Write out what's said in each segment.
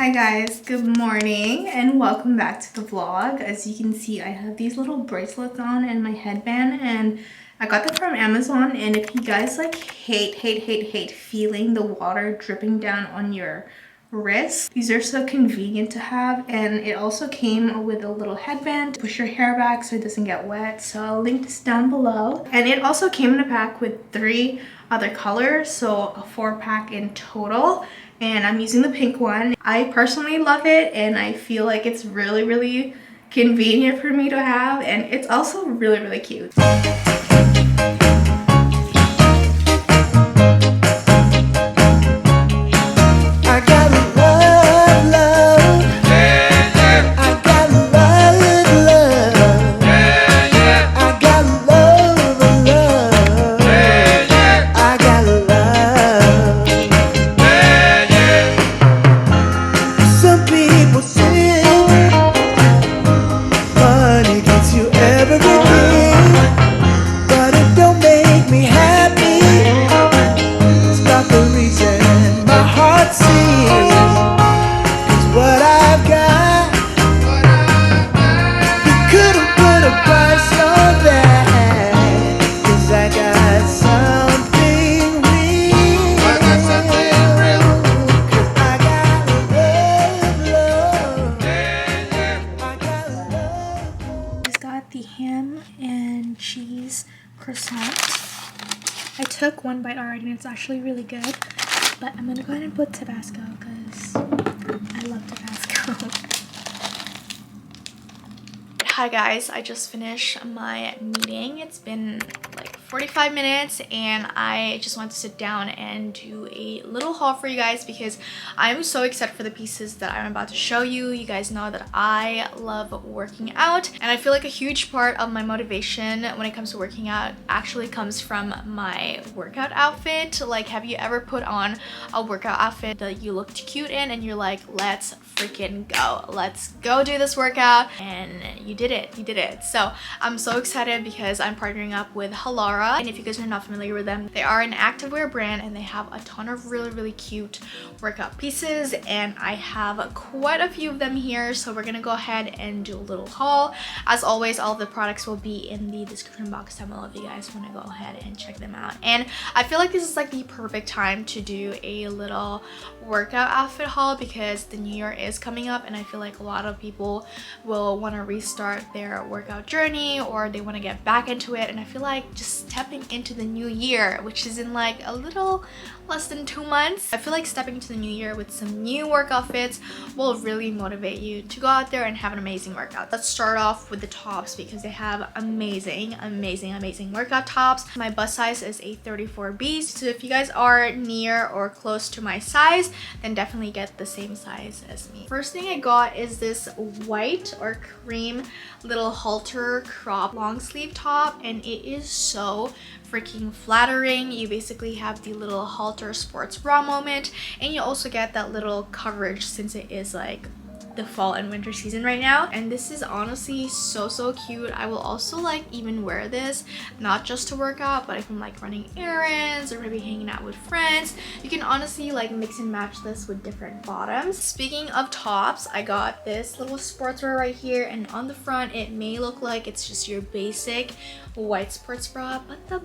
Hi guys, good morning and welcome back to the vlog. As you can see, I have these little bracelets on and my headband, and I got them from Amazon. And if you guys like hate feeling the water dripping down on your wrist, these are so convenient to have. And it also came with a little headband to push your hair back so it doesn't get wet, so I'll link this down below. And it also came in a pack with 3 other colors, so a 4-pack in total, and I'm using the pink one. I personally love it, and I feel like it's really convenient for me to have, and it's also really cute. Croissant. I took 1 bite already and it's actually really good, but I'm gonna go ahead and put Tabasco because I love Tabasco. Hi guys, I just finished my meeting. It's been like 45 minutes and I just want to sit down and do a little haul for you guys because I'm so excited for the pieces that I'm about to show you. You guys know that I love working out, and I feel like a huge part of my motivation when it comes to working out actually comes from my workout outfit. Like, have you ever put on a workout outfit that you looked cute in and you're like, let's freaking go, let's go do this workout, and you did it. So I'm so excited because I'm partnering up with Halter, and if you guys are not familiar with them, they are an activewear brand and they have a ton of really cute workout pieces, and I have quite a few of them here, so we're gonna go ahead and do a little haul. As always, all of the products will be in the description box down below if you guys want to go ahead and check them out. And I feel like this is like the perfect time to do a little workout outfit haul because the new year is coming up, and I feel like a lot of people will want to restart their workout journey or they want to get back into it, and I feel like just stepping into the new year, which is in like a little less than 2 months, I feel like stepping into the new year with some new workout fits will really motivate you to go out there and have an amazing workout. Let's start off with the tops because they have amazing workout tops. My bust size is a 34B, so if you guys are near or close to my size, then definitely get the same size as me. First thing I got is this white or cream little halter crop long sleeve top, and it is so freaking flattering. You basically have the little halter sports bra moment, and you also get that little coverage since it is like the fall and winter season right now, and this is honestly so cute. I will also like even wear this not just to work out, but if I'm like running errands or maybe hanging out with friends, you can honestly like mix and match this with different bottoms. Speaking of tops, I got this little sportswear right here, and on the front it may look like it's just your basic white sports bra, but the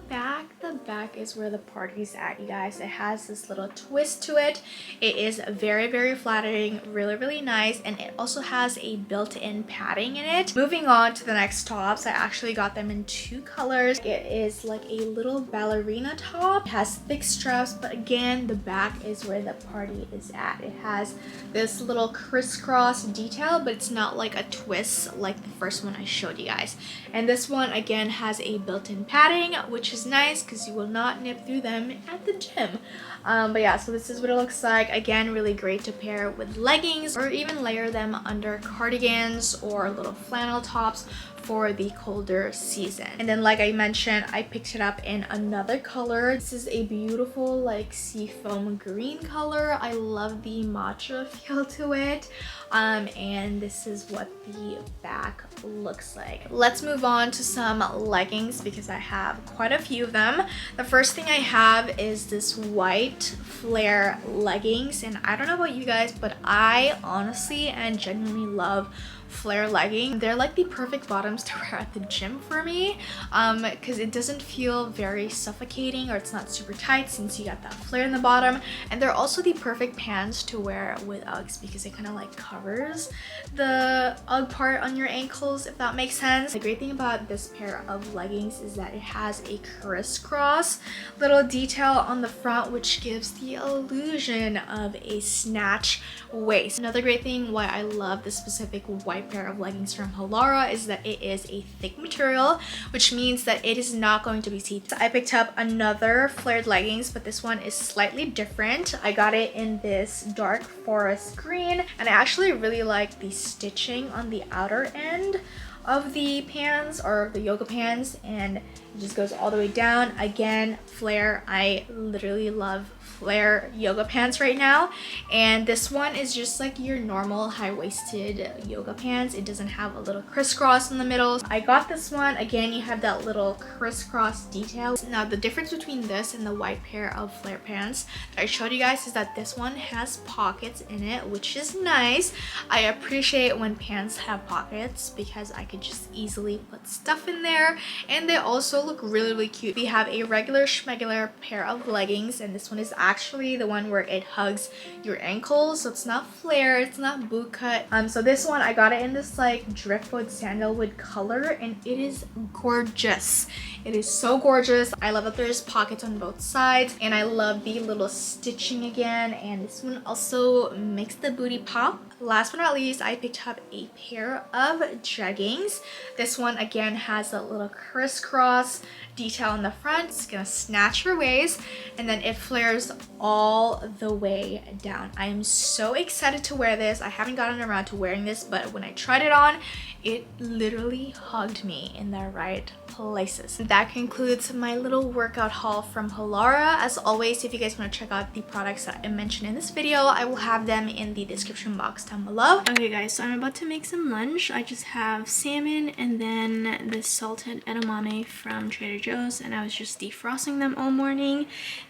back is where the party's at, you guys. It has this little twist to it. It is very flattering, really nice, and it also has a built-in padding in it. Moving on to the next tops, I actually got them in 2 colors. It is like a little ballerina top. It has thick straps, but again, the back is where the party is at. It has this little crisscross detail, but it's not like a twist like the first one I showed you guys. And this one again has a built-in padding, which is nice because you will not nip through them at the gym. But yeah, so this is what it looks like. Again, really great to pair with leggings or even layer them under cardigans or little flannel tops for the colder season. And then like I mentioned, I picked it up in another color. This is a beautiful like seafoam green color. I love the matcha feel to it. And this is what the back looks like. Let's move on to some leggings because I have quite a few of them. The first thing I have is this white flare leggings, and I don't know about you guys, but I honestly and genuinely love flare leggings. They're like the perfect bottoms to wear at the gym for me because it doesn't feel very suffocating, or it's not super tight since you got that flare in the bottom. And they're also the perfect pants to wear with Uggs because it kind of like covers the Ugg part on your ankles, if that makes sense. The great thing about this pair of leggings is that it has a crisscross little detail on the front, which gives the illusion of a snatch waist. Another great thing why I love this specific white pair of leggings from Halara is that it is a thick material, which means that it is not going to be see-through. I picked up another flared leggings, but this one is slightly different. I got it in this dark forest green, and I actually really like the stitching on the outer end of the pants, or the yoga pants, and it just goes all the way down. Again, flare. I literally love flare yoga pants right now, and this one is just like your normal high-waisted yoga pants. It doesn't have a little crisscross in the middle. I got this one. Again, you have that little crisscross detail. Now the difference between this and the white pair of flare pants that I showed you guys is that this one has pockets in it, which is nice. I appreciate when pants have pockets because I could just easily put stuff in there, and they also look really cute. We have a regular schmegular pair of leggings, and this one is actually the one where it hugs your ankles, so it's not flare, it's not boot cut. So this one I got it in this like driftwood sandalwood color, and it is gorgeous. It is so gorgeous. I love that there's pockets on both sides, and I love the little stitching again, and this one also makes the booty pop. Last but not least, I picked up a pair of jeggings. This one again has a little crisscross detail on the front. It's gonna snatch your waist, and then it flares all the way down. I am so excited to wear this. I haven't gotten around to wearing this, but when I tried it on, it literally hugged me in the right places. That concludes my little workout haul from Halara. As always, if you guys want to check out the products that I mentioned in this video, I will have them in the description box down below. Okay guys, so I'm about to make some lunch. I just have salmon and then this salted edamame from Trader Joe's, and I was just defrosting them all morning,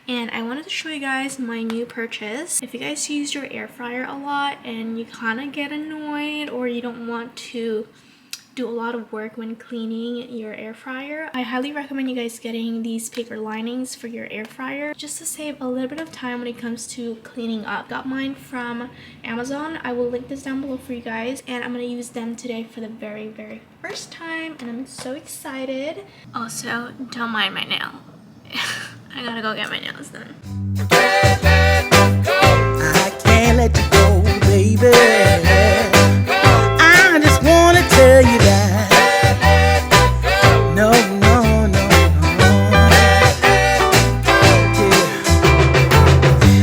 and I wanted to show you guys my new purchase. If you guys use your air fryer a lot and you kind of get annoyed, or you don't want to do a lot of work when cleaning your air fryer, I highly recommend you guys getting these paper linings for your air fryer just to save a little bit of time when it comes to cleaning up. Got mine from Amazon. I will link this down below for you guys, and I'm gonna use them today for the very first time, and I'm so excited. Also, don't mind my nail. I gotta go get my nails done. I can't let you go, baby. I just wanna tell you that no.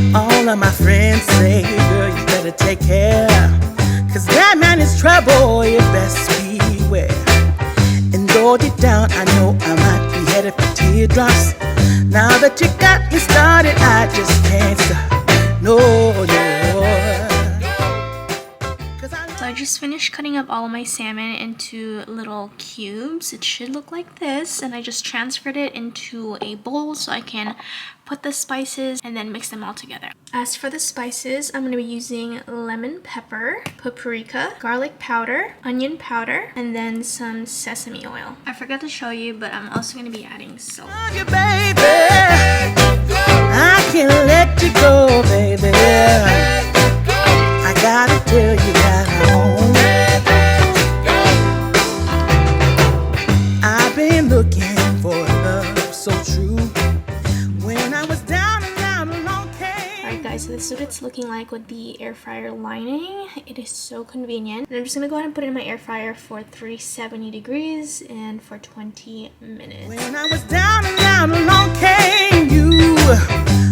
Yeah. All of my friends say, girl, you better take care, cause that man is trouble, you best beware. And though deep down I know I might be headed for teardrops, now that you got me started, I just can't stop. No. So I just finished cutting up all of my salmon into little cubes. It should look like this, and I just transferred it into a bowl so I can put the spices and then mix them all together. As for the spices, I'm going to be using lemon pepper, paprika, garlic powder, onion powder, and then some sesame oil. I forgot to show you, but I'm also going to be adding salt. Love you, baby. I can't let you go, baby. I gotta tell you that I've been looking for love so true. When I was down and out alone came. Alright guys, so this is what it's looking like with the air fryer lining. It is so convenient. And I'm just gonna go ahead and put it in my air fryer for 370 degrees and for 20 minutes. When I was down and out alone came you.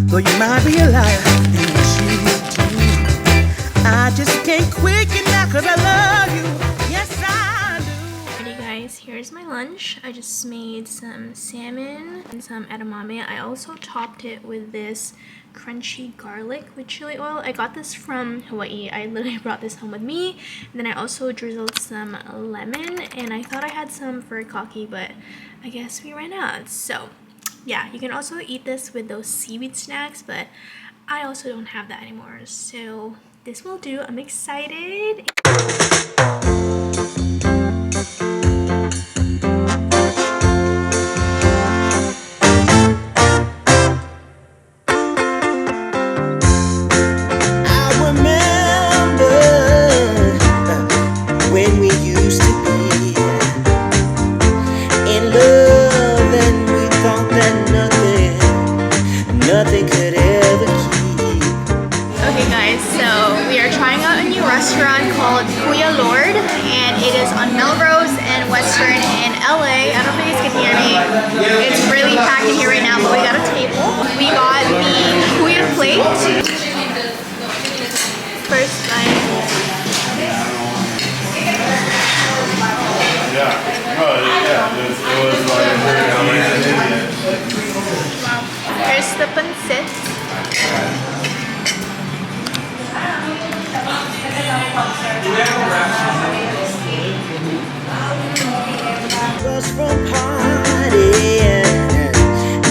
Though you might be a liar and you too. I just can't quit you now cause I love you. Yes I do. Alrighty guys, here lunch, I just made some salmon and some edamame. I also topped it with this crunchy garlic with chili oil. I got this from Hawaii. I literally brought this home with me. And then I also drizzled some lemon, and I thought I had some for coffee, but I guess we ran out. So yeah, you can also eat this with those seaweed snacks, but I also don't have that anymore. So this will do. I'm excited. Restaurant called Kuya and it is on Melrose and Western in LA. I don't think you guys can hear me. It's really packed in here right now, but we got a table. We got the Kuya plate. First bite. Here's the pancit. Just from partying,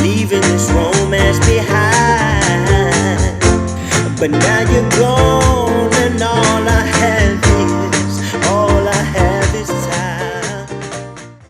leaving this romance behind, but now you're gone.